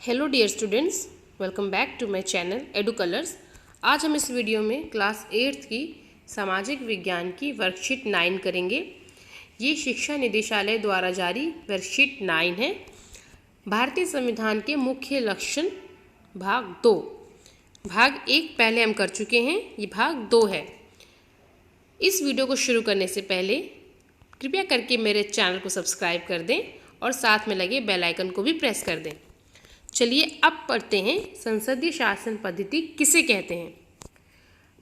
Hello dear students, welcome back to my channel Edu Colors. आज हम इस video में क्लास 8th की सामाजिक विज्ञान की वर्कशीट 9 करेंगे। ये शिक्षा निदेशालय द्वारा जारी वर्कशीट 9 है। भारतीय संविधान के मुख्य लक्षण भाग 2। भाग 1 पहले हम कर चुके हैं, ये भाग 2 है। इस वीडियो को शुरू करने से पहले कृपया करके मेरे चैनल को सब्सक्राइब कर दें और साथ में लगे बेल आइकन को भी प्रेस कर दें। चलिए अब पढ़ते हैं संसदीय शासन पद्धति किसे कहते हैं।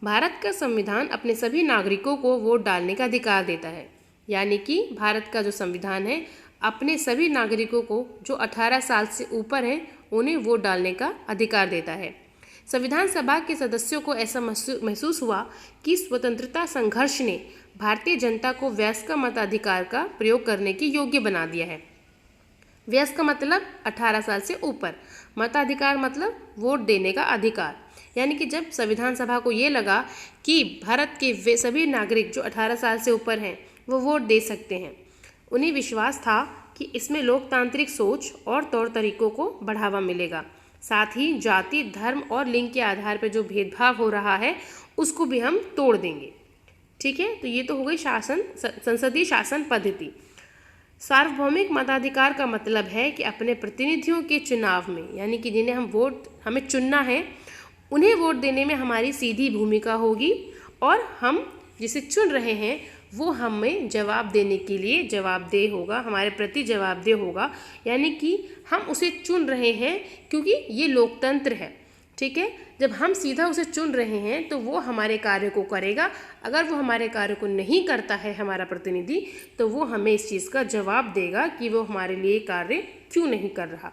भारत का संविधान अपने सभी नागरिकों को वोट डालने का अधिकार देता है। यानी कि भारत का जो संविधान है अपने सभी नागरिकों को जो 18 साल से ऊपर हैं उन्हें वोट डालने का अधिकार देता है। संविधान सभा के सदस्यों को ऐसा महसूस हुआ कि स्वतंत्रता संघर्ष ने भारतीय जनता को वयस्क मताधिकार का प्रयोग करने के योग्य बना दिया है। वयस्क का मतलब 18 साल से ऊपर, मताधिकार मतलब वोट देने का अधिकार। यानी कि जब संविधान सभा को ये लगा कि भारत के वे सभी नागरिक जो 18 साल से ऊपर हैं वो वोट दे सकते हैं, उन्हें विश्वास था कि इसमें लोकतांत्रिक सोच और तौर तरीकों को बढ़ावा मिलेगा। साथ ही जाति, धर्म और लिंग के आधार पर जो भेदभाव हो रहा है उसको भी हम तोड़ देंगे। ठीक है, तो ये तो हो गई संसदीय शासन पद्धति। सार्वभौमिक मताधिकार का मतलब है कि अपने प्रतिनिधियों के चुनाव में, यानी कि जिन्हें हमें चुनना है, उन्हें वोट देने में हमारी सीधी भूमिका होगी और हम जिसे चुन रहे हैं वो हमें जवाब देने के लिए जवाबदेह होगा, हमारे प्रति जवाबदेह होगा। यानी कि हम उसे चुन रहे हैं क्योंकि ये लोकतंत्र है। ठीक है, जब हम सीधा उसे चुन रहे हैं तो वो हमारे कार्य को करेगा। अगर वो हमारे कार्य को नहीं करता है हमारा प्रतिनिधि, तो वो हमें इस चीज़ का जवाब देगा कि वो हमारे लिए कार्य क्यों नहीं कर रहा।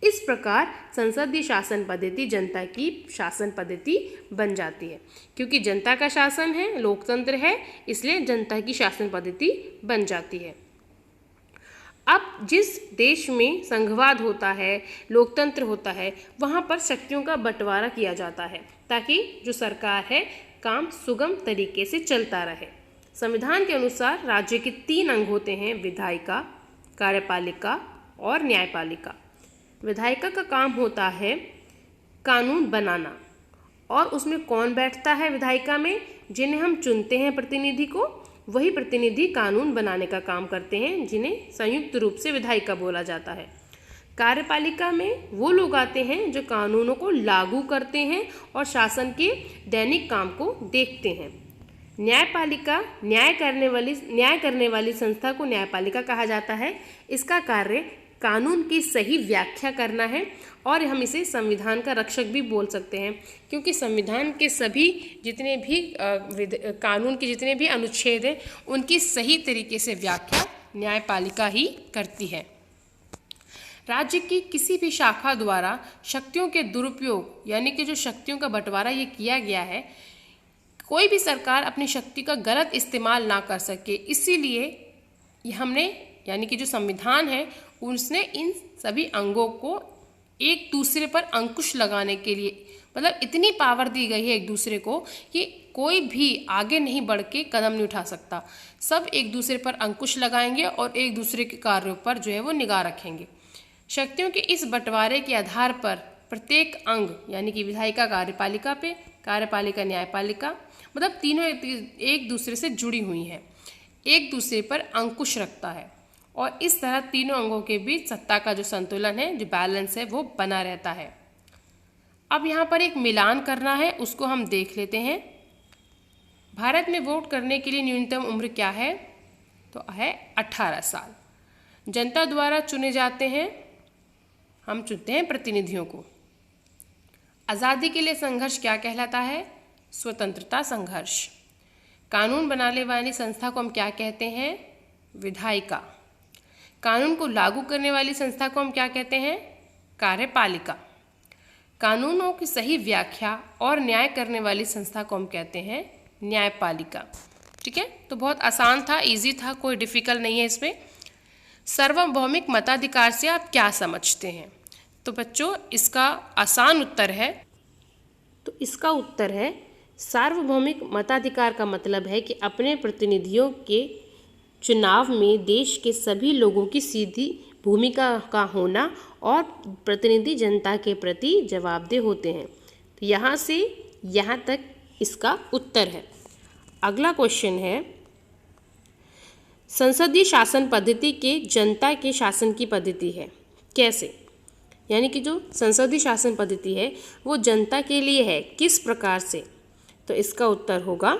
इस प्रकार संसदीय शासन पद्धति जनता की शासन पद्धति बन जाती है। क्योंकि जनता का शासन है, लोकतंत्र है, इसलिए जनता की शासन पद्धति बन जाती है। अब जिस देश में संघवाद होता है, लोकतंत्र होता है, वहाँ पर शक्तियों का बंटवारा किया जाता है ताकि जो सरकार है काम सुगम तरीके से चलता रहे। संविधान के अनुसार राज्य के 3 अंग होते हैं: विधायिका, कार्यपालिका और न्यायपालिका। विधायिका का काम होता है कानून बनाना, और उसमें कौन बैठता है विधायिका में? जिन्हें हम चुनते हैं प्रतिनिधि को, वही प्रतिनिधि कानून बनाने का काम करते हैं, जिन्हें संयुक्त रूप से विधायिका बोला जाता है। कार्यपालिका में वो लोग आते हैं जो कानूनों को लागू करते हैं और शासन के दैनिक काम को देखते हैं। न्यायपालिका न्याय करने वाली संस्था को न्यायपालिका कहा जाता है। इसका कार्य कानून की सही व्याख्या करना है और हम इसे संविधान का रक्षक भी बोल सकते हैं, क्योंकि संविधान के सभी जितने भी कानून के जितने भी अनुच्छेद हैं उनकी सही तरीके से व्याख्या न्यायपालिका ही करती है। राज्य की किसी भी शाखा द्वारा शक्तियों के दुरुपयोग, यानी कि जो शक्तियों का बंटवारा ये किया गया है, कोई भी सरकार अपनी शक्ति का गलत इस्तेमाल ना कर सके, इसीलिए हमने, यानी कि जो संविधान है उसने इन सभी अंगों को एक दूसरे पर अंकुश लगाने के लिए, मतलब इतनी पावर दी गई है एक दूसरे को कि कोई भी आगे नहीं बढ़ के कदम नहीं उठा सकता। सब एक दूसरे पर अंकुश लगाएंगे और एक दूसरे के कार्यों पर जो है वो निगाह रखेंगे। शक्तियों के इस बंटवारे के आधार पर प्रत्येक अंग, यानी कि विधायिका कार्यपालिका पे, कार्यपालिका न्यायपालिका, मतलब तीनों एक दूसरे से जुड़ी हुई हैं, एक दूसरे पर अंकुश रखता है और इस तरह तीनों अंगों के बीच सत्ता का जो संतुलन है, जो बैलेंस है, वो बना रहता है। अब यहाँ पर एक मिलान करना है, उसको हम देख लेते हैं। भारत में वोट करने के लिए न्यूनतम उम्र क्या है? तो है 18 साल। जनता द्वारा चुने जाते हैं, हम चुनते हैं प्रतिनिधियों को। आज़ादी के लिए संघर्ष क्या कहलाता है? स्वतंत्रता संघर्ष। कानून बनाने वाली संस्था को हम क्या कहते हैं? विधायिका। कानून को लागू करने वाली संस्था को हम क्या कहते हैं? कार्यपालिका। कानूनों की सही व्याख्या और न्याय करने वाली संस्था को हम कहते हैं न्यायपालिका। ठीक है, तो बहुत आसान था, इजी था, कोई डिफिकल्ट नहीं है इसमें। सार्वभौमिक मताधिकार से आप क्या समझते हैं? तो बच्चों इसका आसान उत्तर है, सार्वभौमिक मताधिकार का मतलब है कि अपने प्रतिनिधियों के चुनाव में देश के सभी लोगों की सीधी भूमिका का होना और प्रतिनिधि जनता के प्रति जवाबदेह होते हैं। तो यहाँ से यहाँ तक इसका उत्तर है। अगला क्वेश्चन है, संसदीय शासन पद्धति के जनता के शासन की पद्धति है, कैसे? यानी कि जो संसदीय शासन पद्धति है वो जनता के लिए है, किस प्रकार से? तो इसका उत्तर होगा,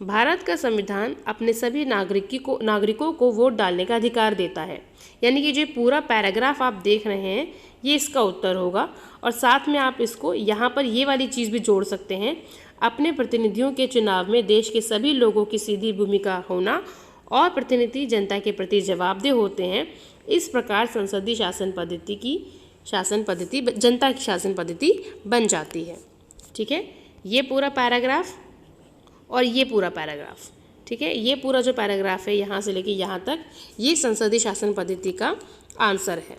भारत का संविधान अपने सभी नागरिकों को वोट डालने का अधिकार देता है। यानी कि जो पूरा पैराग्राफ आप देख रहे हैं ये इसका उत्तर होगा। और साथ में आप इसको यहाँ पर ये वाली चीज़ भी जोड़ सकते हैं, अपने प्रतिनिधियों के चुनाव में देश के सभी लोगों की सीधी भूमिका होना और प्रतिनिधि जनता के प्रति जवाबदेह होते हैं। इस प्रकार संसदीय शासन पद्धति जनता की शासन पद्धति बन जाती है। ठीक है, ये पूरा पैराग्राफ और ये पूरा पैराग्राफ, ठीक है, ये पूरा जो पैराग्राफ है यहाँ से लेके यहाँ तक ये संसदीय शासन पद्धति का आंसर है।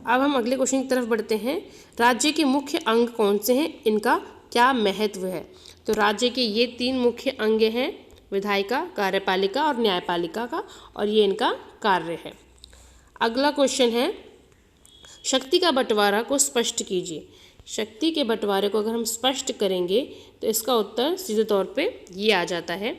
अब हम अगले क्वेश्चन की तरफ बढ़ते हैं। राज्य के मुख्य अंग कौन से हैं, इनका क्या महत्व है? तो राज्य के ये 3 मुख्य अंग हैं, विधायिका, कार्यपालिका और न्यायपालिका का, और ये इनका कार्य है। अगला क्वेश्चन है, शक्ति का बंटवारा को स्पष्ट कीजिए। शक्ति के बंटवारे को अगर हम स्पष्ट करेंगे तो इसका उत्तर सीधे तौर पे ये आ जाता है,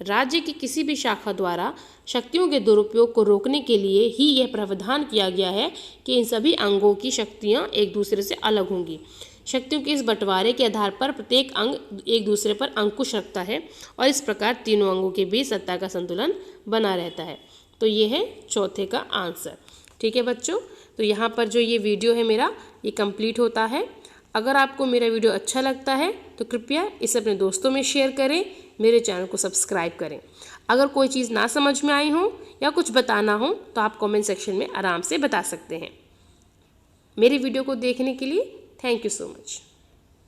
राज्य की किसी भी शाखा द्वारा शक्तियों के दुरुपयोग को रोकने के लिए ही यह प्रावधान किया गया है कि इन सभी अंगों की शक्तियां एक दूसरे से अलग होंगी। शक्तियों के इस बंटवारे के आधार पर प्रत्येक अंग एक दूसरे पर अंकुश रखता है और इस प्रकार तीनों अंगों के बीच सत्ता का संतुलन बना रहता है। तो ये है चौथे का आंसर। ठीक है बच्चों, तो यहाँ पर जो ये वीडियो है मेरा ये कंप्लीट होता है। अगर आपको मेरा वीडियो अच्छा लगता है तो कृपया इसे अपने दोस्तों में शेयर करें, मेरे चैनल को सब्सक्राइब करें। अगर कोई चीज़ ना समझ में आई हो या कुछ बताना हो तो आप कमेंट सेक्शन में आराम से बता सकते हैं। मेरे वीडियो को देखने के लिए थैंक यू सो मच।